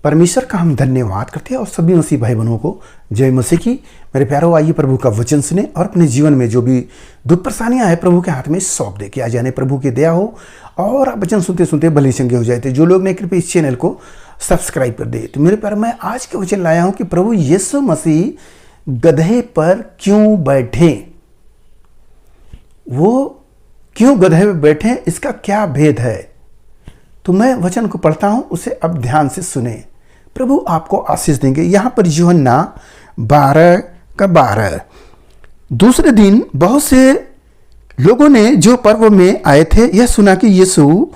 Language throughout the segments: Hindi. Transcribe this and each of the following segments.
परमेश्वर का हम धन्यवाद करते हैं और सभी मसीह भाई बहनों को जय मसीह की। मेरे प्यारों, आइए प्रभु का वचन सुने और अपने जीवन में जो भी दुख परेशानियां हैं प्रभु के हाथ में सौंप दे कि आ जाने प्रभु की दया हो और आप वचन सुनते सुनते भली चंगे हो जाए। जो लोग ने कृपया इस चैनल को सब्सक्राइब कर दे। तो मेरे प्यार, मैं आज के वचन लाया हूं कि प्रभु यीशु मसीह गधे पर क्यों बैठे। वो क्यों गधे पर बैठे, इसका क्या भेद है। तो मैं वचन को पढ़ता हूं, उसे अब ध्यान से सुने। प्रभु आपको आशीष देंगे। यहां पर यूहन्ना 12:12। दूसरे दिन बहुत से लोगों ने जो पर्व में आए थे यह सुना कि यीशु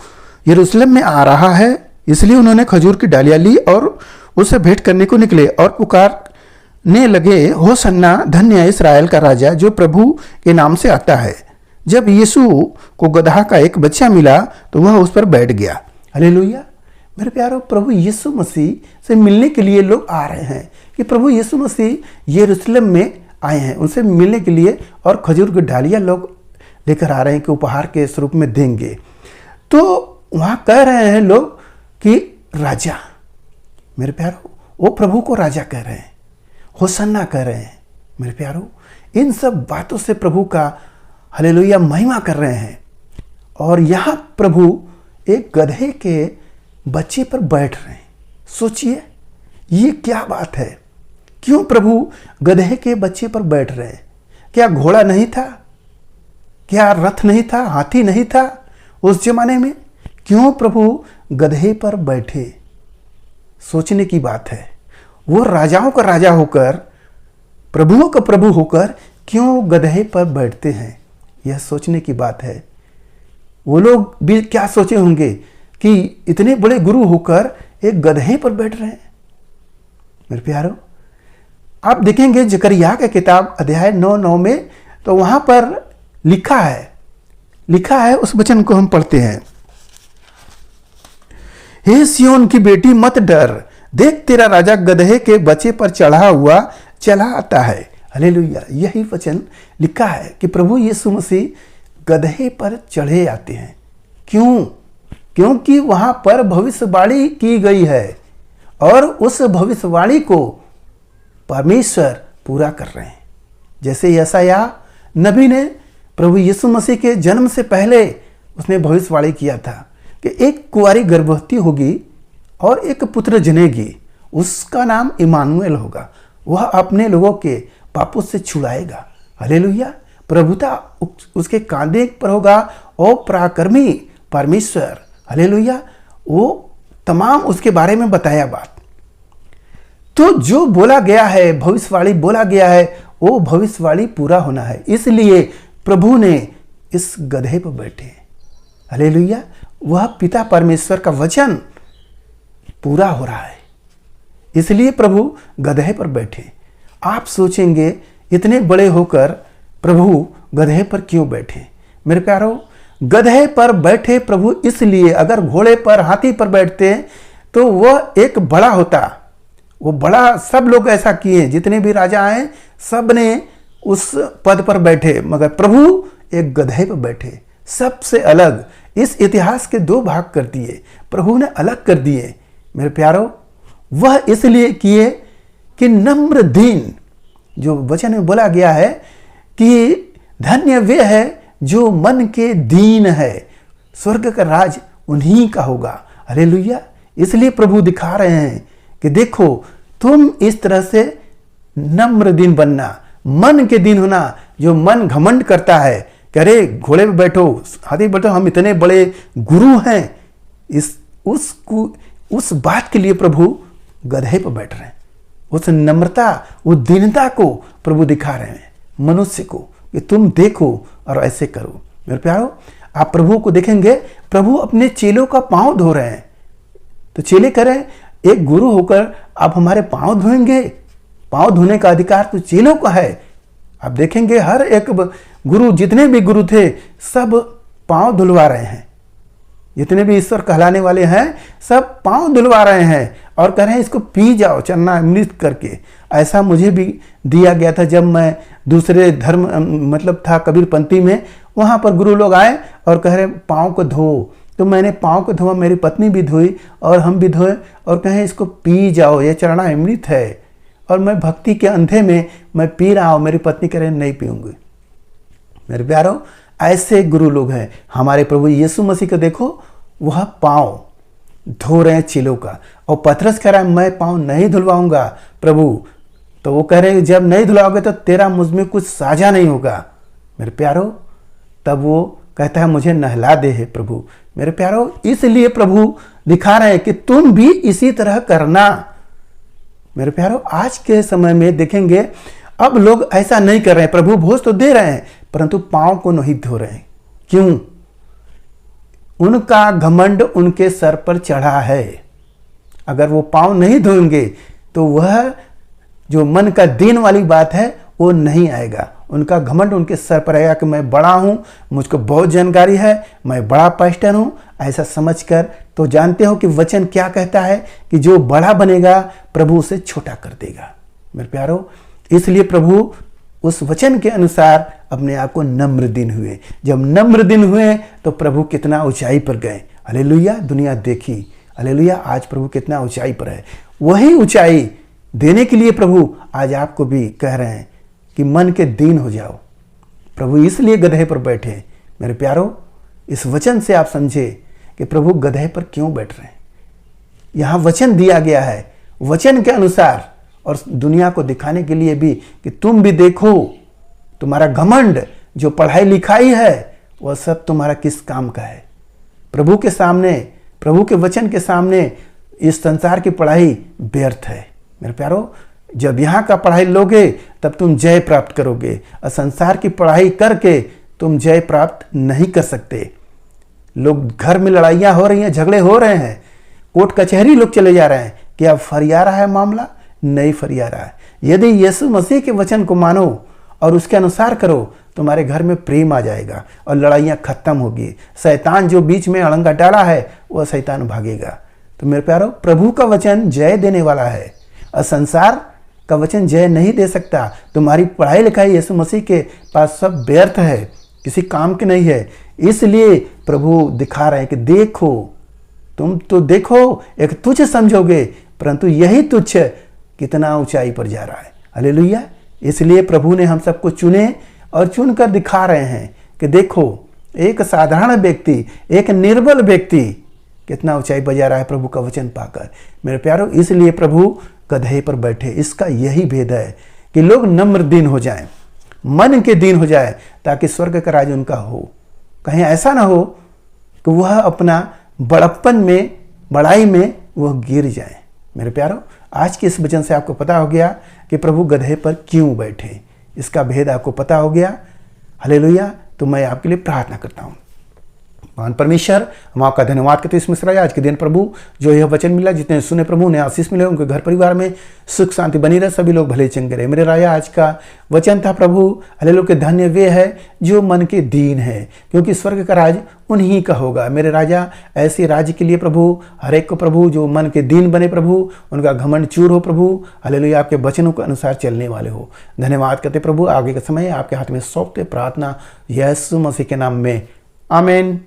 यरूशलेम में आ रहा है, इसलिए उन्होंने खजूर की डालियां ली और उसे भेंट करने को निकले और पुकारने लगे, होसन्ना, धन्य है इस्राएल का राजा जो प्रभु के नाम से आता है। जब यीशु को गदहा का एक बच्चा मिला तो वह उस पर बैठ गया। हालेलुया। मेरे प्यारों, प्रभु यीशु मसीह से मिलने के लिए लोग आ रहे हैं कि प्रभु यीशु मसीह यरूशलेम में आए हैं, उनसे मिलने के लिए, और खजूर की डालियां लोग लेकर आ रहे हैं कि उपहार के स्वरूप में देंगे। तो वहाँ कह रहे हैं लोग कि राजा, मेरे प्यारों, वो प्रभु को राजा कह रहे हैं, होसन्ना कह रहे हैं। मेरे प्यारों, इन सब बातों से प्रभु का हालेलुया महिमा कर रहे हैं। और यहाँ प्रभु एक गधे के बच्चे पर बैठ रहे हैं। सोचिए ये क्या बात है। क्यों प्रभु गधे के बच्चे पर बैठ रहे हैं? क्या घोड़ा नहीं था? क्या रथ नहीं था? हाथी नहीं था उस जमाने में? क्यों प्रभु गधे पर बैठे? सोचने की बात है। वो राजाओं का राजा होकर, प्रभुओं का प्रभु होकर क्यों गधे पर बैठते हैं? यह सोचने की बात है। वो लोग भी क्या सोचे होंगे कि इतने बड़े गुरु होकर एक गधे पर बैठ रहे हैं। मेरे प्यारों, आप देखेंगे जकरिया के किताब अध्याय 9:9 में, तो वहां पर लिखा है, उस वचन को हम पढ़ते हैं। हे सियोन की बेटी मत डर, देख तेरा राजा गधे के बच्चे पर चढ़ा हुआ चला आता है। हालेलुया। यही वचन लिखा है कि प्रभु यीशु मसीह गधे पर चढ़े आते हैं। क्यों? क्योंकि वहां पर भविष्यवाणी की गई है और उस भविष्यवाणी को परमेश्वर पूरा कर रहे हैं। जैसे यशायाह नबी ने प्रभु यीशु मसीह के जन्म से पहले उसने भविष्यवाणी किया था कि एक कुंवारी गर्भवती होगी और एक पुत्र जनेगी, उसका नाम इमानुएल होगा, वह अपने लोगों के पापों से छुड़ाएगा। हालेलुया। प्रभुता उसके कांधे पर होगा और पराक्रमी परमेश्वर, हालेलुया, वो तमाम उसके बारे में बताया बात। तो जो बोला गया है, भविष्यवाणी बोला गया है, वो भविष्यवाणी पूरा होना है। इसलिए प्रभु ने इस गधे पर बैठे। हालेलुया। वह पिता परमेश्वर का वचन पूरा हो रहा है, इसलिए प्रभु गधे पर बैठे। आप सोचेंगे इतने बड़े होकर प्रभु गधे पर क्यों बैठे? मेरे प्यारों, गधे पर बैठे प्रभु इसलिए, अगर घोड़े पर, हाथी पर बैठते तो वह एक बड़ा होता, वो बड़ा, सब लोग ऐसा किए, जितने भी राजा हैं सब ने उस पद पर बैठे, मगर प्रभु एक गधे पर बैठे। सबसे अलग, इस इतिहास के दो भाग कर दिए प्रभु ने, अलग कर दिए। मेरे प्यारों, वह इसलिए किए कि नम्र दीन, जो वचन में बोला गया है कि धन्य वे है जो मन के दीन है, स्वर्ग का राज उन्हीं का होगा। हालेलुया। इसलिए प्रभु दिखा रहे हैं कि देखो, तुम इस तरह से नम्र दीन बनना, मन के दीन होना। जो मन घमंड करता है कि अरे घोड़े पे बैठो, हाथी बैठो, हम इतने बड़े गुरु हैं, उस बात के लिए प्रभु गधे पर बैठ रहे हैं। उस नम्रता, उस दीनता को प्रभु दिखा रहे हैं मनुष्य को कि तुम देखो और ऐसे करो। मेरे प्यारों, आप प्रभु को देखेंगे, प्रभु अपने चेलों का पांव धो रहे हैं। तो चेले करें, एक गुरु होकर आप हमारे पांव धोएंगे? पांव धोने का अधिकार तो चेलों का है। आप देखेंगे हर एक गुरु, जितने भी गुरु थे, सब पांव धुलवा रहे हैं। जितने भी ईश्वर कहलाने वाले हैं सब पांव धुलवा रहे हैं और कह रहे हैं इसको पी जाओ चन्ना अमृत करके। ऐसा मुझे भी दिया गया था जब मैं दूसरे धर्म मतलब था कबीरपंथी में, वहाँ पर गुरु लोग आए और कह रहे पाँव को धो, तो मैंने पाँव को धोआ, मेरी पत्नी भी धोई और हम भी धोए और कहें इसको पी जाओ, ये चरणा अमृत है। और मैं भक्ति के अंधे में मैं पी रहा हूँ, मेरी पत्नी कह रहे नहीं पीऊँगी। मेरे प्यारो, ऐसे गुरु लोग हैं। हमारे प्रभु यीशु मसीह को देखो, वह पाँव धो रहे हैं चेलों का, और पतरस कह रहा है मैं पाँव नहीं धुलवाऊंगा प्रभु। तो वो कह रहे हैं जब नहीं धुलाओगे तो तेरा मुझ में कुछ साझा नहीं होगा। मेरे प्यारो, तब वो कहता है मुझे नहला दे है प्रभु। मेरे प्यारो, इसलिए प्रभु दिखा रहे हैं कि तुम भी इसी तरह करना। मेरे प्यारो, आज के समय में देखेंगे अब लोग ऐसा नहीं कर रहे हैं। प्रभु भोज तो दे रहे हैं परंतु पाँव को नहीं धो रहे हैं। क्यों? उनका घमंड उनके सर पर चढ़ा है। अगर वो पाँव नहीं धोएंगे तो वह जो मन का दीन वाली बात है वो नहीं आएगा। उनका घमंड उनके सर पर आएगा कि मैं बड़ा हूँ, मुझको बहुत जानकारी है, मैं बड़ा पास्टर हूँ, ऐसा समझकर। तो जानते हो कि वचन क्या कहता है कि जो बड़ा बनेगा प्रभु उसे छोटा कर देगा। मेरे प्यारो, इसलिए प्रभु उस वचन के अनुसार अपने आप को नम्र दिन हुए। जब नम्र दिन हुए तो प्रभु कितना ऊंचाई पर गए। हालेलुया, दुनिया देखी। हालेलुया, आज प्रभु कितना ऊंचाई पर है। वही ऊंचाई देने के लिए प्रभु आज आपको भी कह रहे हैं कि मन के दीन हो जाओ। प्रभु इसलिए गधे पर बैठे। मेरे प्यारो, इस वचन से आप समझे कि प्रभु गधे पर क्यों बैठ रहे हैं। यहाँ वचन दिया गया है, वचन के अनुसार, और दुनिया को दिखाने के लिए भी कि तुम भी देखो, तुम्हारा घमंड जो पढ़ाई लिखाई है वह सब तुम्हारा किस काम का है। प्रभु के सामने, प्रभु के वचन के सामने इस संसार की पढ़ाई व्यर्थ है। मेरे प्यारो, जब यहाँ का पढ़ाई लोगे तब तुम जय प्राप्त करोगे, और संसार की पढ़ाई करके तुम जय प्राप्त नहीं कर सकते। लोग घर में लड़ाइयाँ हो रही हैं, झगड़े हो रहे हैं, कोर्ट कचहरी लोग चले जा रहे हैं। क्या फरिया रहा है मामला? नहीं फरिया रहा है। यदि यीशु मसीह के वचन को मानो और उसके अनुसार करो, तुम्हारे घर में प्रेम आ जाएगा और लड़ाइयाँ खत्म होगी। शैतान जो बीच में अड़ंगा डाला है वह शैतान भागेगा। तो मेरे प्यारो, प्रभु का वचन जय देने वाला है और संसार का वचन जय नहीं दे सकता। तुम्हारी पढ़ाई लिखाई यीशु मसीह के पास सब व्यर्थ है, किसी काम की नहीं है। इसलिए प्रभु दिखा रहे हैं कि देखो, तुम तो देखो, एक तुच्छ समझोगे परंतु यही तुच्छ कितना ऊंचाई पर जा रहा है। हालेलुया, इसलिए प्रभु ने हम सबको चुने और चुनकर दिखा रहे हैं कि देखो, एक साधारण व्यक्ति, एक निर्बल व्यक्ति कितना ऊंचाई पर जा रहा है प्रभु का वचन पाकर। मेरे प्यारो, इसलिए प्रभु गधे पर बैठे। इसका यही भेद है कि लोग नम्र दीन हो जाएं, मन के दीन हो जाए, ताकि स्वर्ग का राज उनका हो। कहीं ऐसा ना हो कि वह अपना बड़प्पन में, बड़ाई में वह गिर जाए। मेरे प्यारो, आज के इस वचन से आपको पता हो गया कि प्रभु गधे पर क्यों बैठे। इसका भेद आपको पता हो गया। हालेलुया। तो मैं आपके लिए प्रार्थना करता हूँ। महान परमेश्वर, हम आपका धन्यवाद करते हैं इस मिश्रा आज के दिन प्रभु जो यह वचन मिला, जितने सुने प्रभु ने आशीष मिले, उनके घर परिवार में सुख शांति बनी रहे, सभी लोग भले चंगे रहे। मेरे राजा, आज का वचन था प्रभु, हालेलुया, के धन्य वे है जो मन के दीन है, क्योंकि स्वर्ग का राज उन्हीं का होगा। मेरे राजा, ऐसे राज्य के लिए प्रभु हर एक को प्रभु जो मन के दीन बने प्रभु, उनका घमंड चूर हो प्रभु। हालेलुया, आपके वचनों के अनुसार चलने वाले हो। धन्यवाद करते प्रभु। आगे का समय आपके हाथ में सौंपते, प्रार्थना यीशु मसीह के नाम में, आमीन।